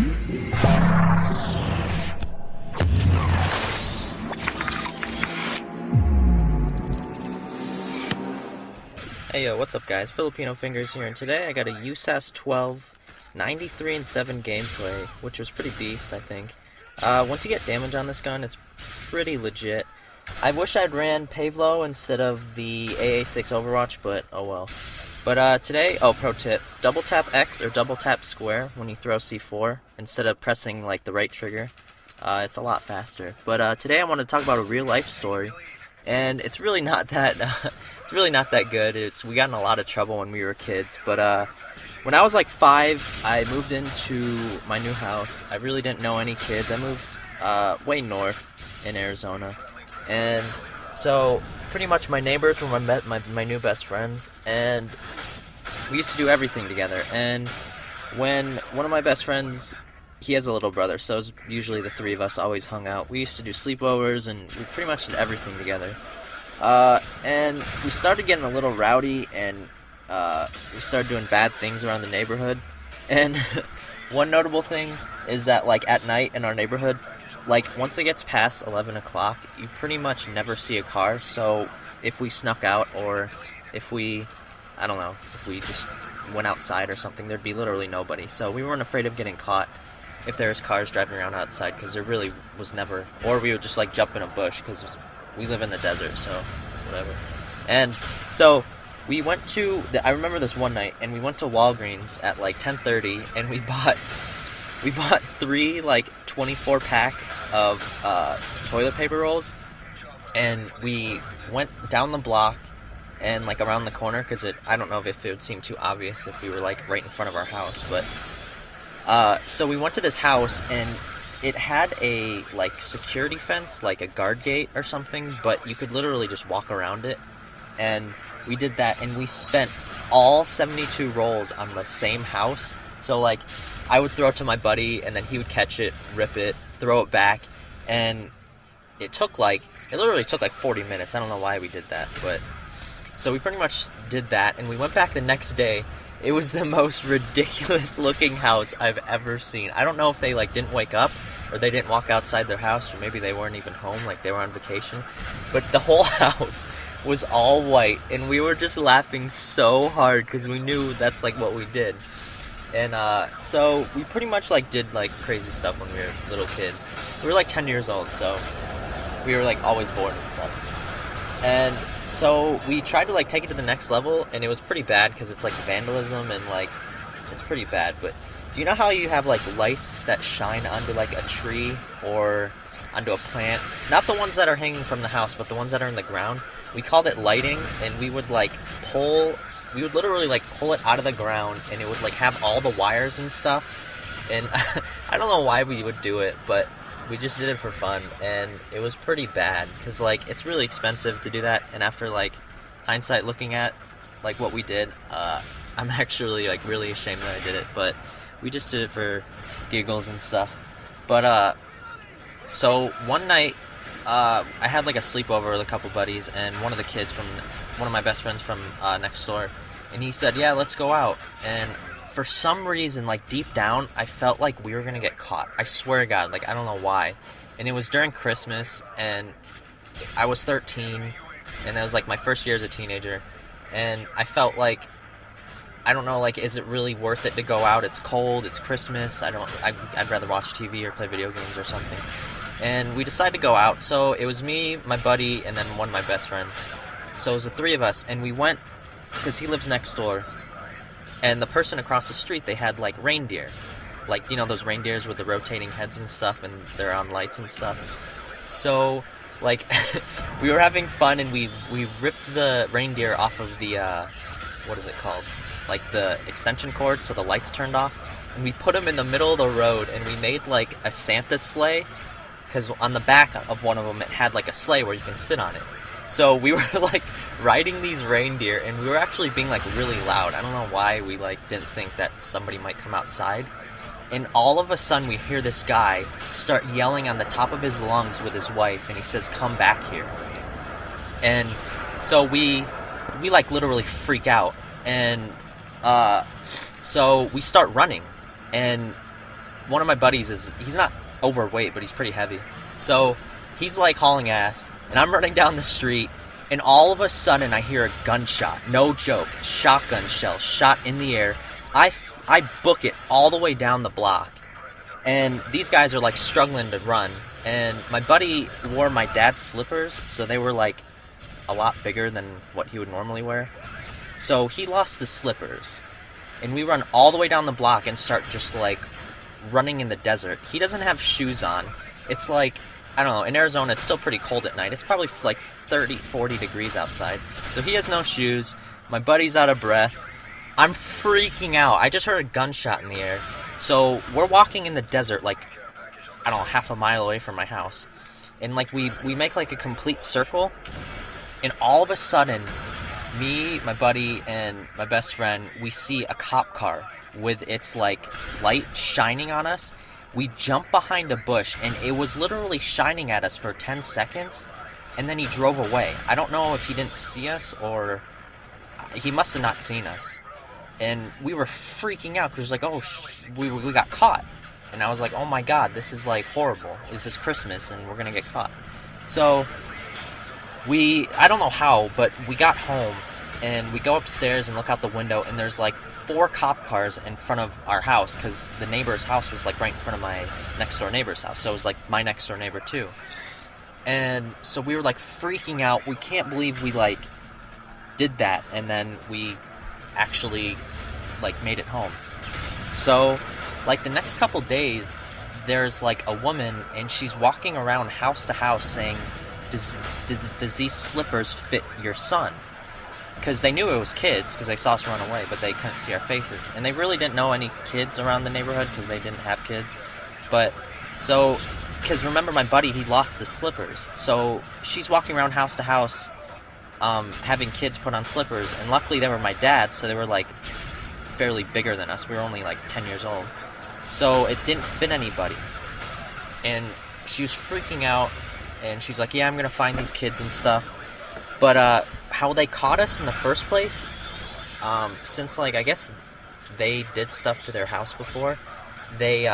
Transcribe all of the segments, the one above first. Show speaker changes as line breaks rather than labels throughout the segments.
Hey yo, what's up guys? Filipino Fingers here, and today I got a USAS12 93-7 gameplay, which was pretty beast, I think. Once you get damage on this gun, it's pretty legit. I wish I'd ran Pavlo instead of the AA6 Overwatch, but oh well. But today, pro tip, double tap X or double tap square when you throw C4 instead of pressing like the right trigger. It's a lot faster. But today I want to talk about a real life story, and it's really not that good. We got in a lot of trouble when we were kids, but when I was like 5, I moved into my new house. I really didn't know any kids. I moved way north in Arizona, and so pretty much my neighbors were my new best friends, and we used to do everything together. And when one of my best friends, he has a little brother, so it was usually the three of us always hung out. We used to do sleepovers, and we pretty much did everything together. And we started getting a little rowdy, and we started doing bad things around the neighborhood. And one notable thing is that, like, at night in our neighborhood, like, once it gets past 11 o'clock, you pretty much never see a car. So if we snuck out, or if we just went outside or something, there'd be literally nobody. So we weren't afraid of getting caught if there was cars driving around outside, because there really was never. Or we would just, like, jump in a bush, because we live in the desert, so whatever. And so we went to, I remember this one night, and we went to Walgreens at like 10:30, and we bought 3 like 24-pack of toilet paper rolls, and we went down the block and like around the corner, because I don't know if it would seem too obvious if we were like right in front of our house, but so we went to this house, and it had a like security fence, like a guard gate or something, but you could literally just walk around it. And we did that, and we spent all 72 rolls on the same house. So like, I would throw it to my buddy, and then he would catch it, rip it, throw it back, and it literally took like 40 minutes. I don't know why we did that, but so we pretty much did that, and we went back the next day. It was the most ridiculous looking house I've ever seen. I don't know if they like didn't wake up, or they didn't walk outside their house, or maybe they weren't even home, like they were on vacation. But the whole house was all white, and we were just laughing so hard because we knew that's like what we did. And so we pretty much like did like crazy stuff when we were little kids. We were like 10 years old, so we were like always bored and stuff. And so we tried to like take it to the next level, and it was pretty bad because it's like vandalism, and like it's pretty bad. But do you know how you have like lights that shine onto like a tree or onto a plant? Not the ones that are hanging from the house, but the ones that are in the ground. We called it lighting, and we would literally like pull it out of the ground, and it would like have all the wires and stuff. And I don't know why we would do it, but we just did it for fun, and it was pretty bad because like it's really expensive to do that. And after like hindsight looking at like what we did, I'm actually like really ashamed that I did it, but we just did it for giggles and stuff. But so one night I had like a sleepover with a couple buddies, and one of the kids from one of my best friends from next door, and he said, yeah, let's go out. And for some reason, like deep down, I felt like we were gonna get caught. I swear to God, like I don't know why. And it was during Christmas, and I was 13, and that was like my first year as a teenager. And I felt like, I don't know, like, is it really worth it to go out? It's cold, it's Christmas. I'd rather watch TV or play video games or something. And we decided to go out. So it was me, my buddy, and then one of my best friends. So it was the three of us, and we went because he lives next door. And the person across the street, they had, like, reindeer. Like, you know, those reindeers with the rotating heads and stuff, and they're on lights and stuff. So, like, we were having fun, and we ripped the reindeer off of the, what is it called? Like, the extension cord, so the lights turned off. And we put them in the middle of the road, and we made, like, a Santa sleigh. Because on the back of one of them, it had, like, a sleigh where you can sit on it. So we were, like, riding these reindeer, and we were actually being, like, really loud. I don't know why we, like, didn't think that somebody might come outside. And all of a sudden, we hear this guy start yelling on the top of his lungs with his wife, and he says, come back here. And so we like, literally freak out. And so we start running. And one of my buddies he's not overweight, but he's pretty heavy. So he's like hauling ass, and I'm running down the street, and all of a sudden I hear a gunshot. No joke. Shotgun shell shot in the air. I book it all the way down the block. And these guys are like struggling to run. And my buddy wore my dad's slippers, so they were like a lot bigger than what he would normally wear. So he lost the slippers. And we run all the way down the block and start just like running in the desert. He doesn't have shoes on. It's like, I don't know, in Arizona it's still pretty cold at night. It's probably like 30, 40 degrees outside. So he has no shoes. My buddy's out of breath. I'm freaking out. I just heard a gunshot in the air. So we're walking in the desert like, I don't know, half a mile away from my house. And like we make like a complete circle. And all of a sudden, me, my buddy, and my best friend, we see a cop car with its like light shining on us. We jump behind a bush, and it was literally shining at us for 10 seconds, and then he drove away. I don't know if he didn't see us, or he must have not seen us. And we were freaking out, because like, oh, we got caught. And I was like, oh my god, this is like horrible. This is Christmas, and we're gonna get caught. So, I don't know how, but we got home, and we go upstairs and look out the window, and there's like 4 cop cars in front of our house, because the neighbor's house was like right in front of my next door neighbor's house, so it was like my next door neighbor too. And so we were like freaking out. We can't believe we like did that, and then we actually like made it home. So like the next couple days, there's like a woman, and she's walking around house to house saying, does these slippers fit your son? Because they knew it was kids, because they saw us run away, but they couldn't see our faces. And they really didn't know any kids around the neighborhood, because they didn't have kids. But, so, because remember my buddy, he lost the slippers. So, she's walking around house to house, having kids put on slippers. And luckily they were my dad's, so they were like fairly bigger than us. We were only like 10 years old. So, it didn't fit anybody. And she was freaking out, and she's like, yeah, I'm going to find these kids and stuff. But, how they caught us in the first place, since, like, I guess they did stuff to their house before, they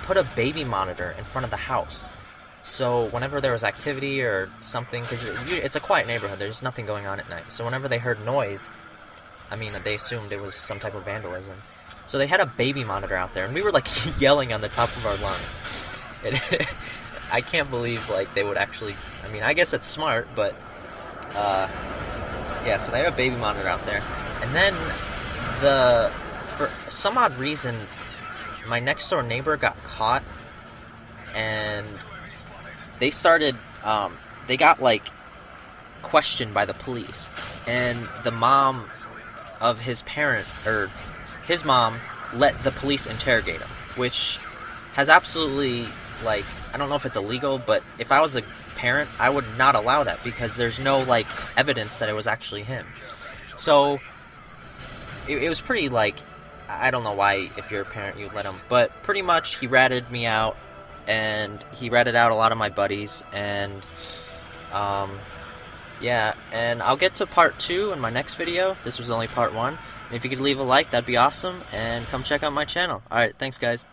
put a baby monitor in front of the house. So whenever there was activity or something, because it's a quiet neighborhood, there's nothing going on at night. So whenever they heard noise, I mean, they assumed it was some type of vandalism. So they had a baby monitor out there, and we were, like, yelling on the top of our lungs. I can't believe, like, they would actually, I mean, I guess it's smart, but yeah, so they had a baby monitor out there. And then for some odd reason, my next door neighbor got caught, and they started, they got like questioned by the police, and the mom of his parent, or his mom, let the police interrogate him, which has absolutely, like, I don't know if it's illegal, but if I was a parent, I would not allow that, because there's no like evidence that it was actually him. So it was pretty, like, I don't know why if you're a parent you'd let him, but pretty much he ratted me out, and he ratted out a lot of my buddies, and yeah, and I'll get to part 2 in my next video. This was only part 1. And if you could leave a like, that'd be awesome, and come check out my channel. Alright, thanks guys.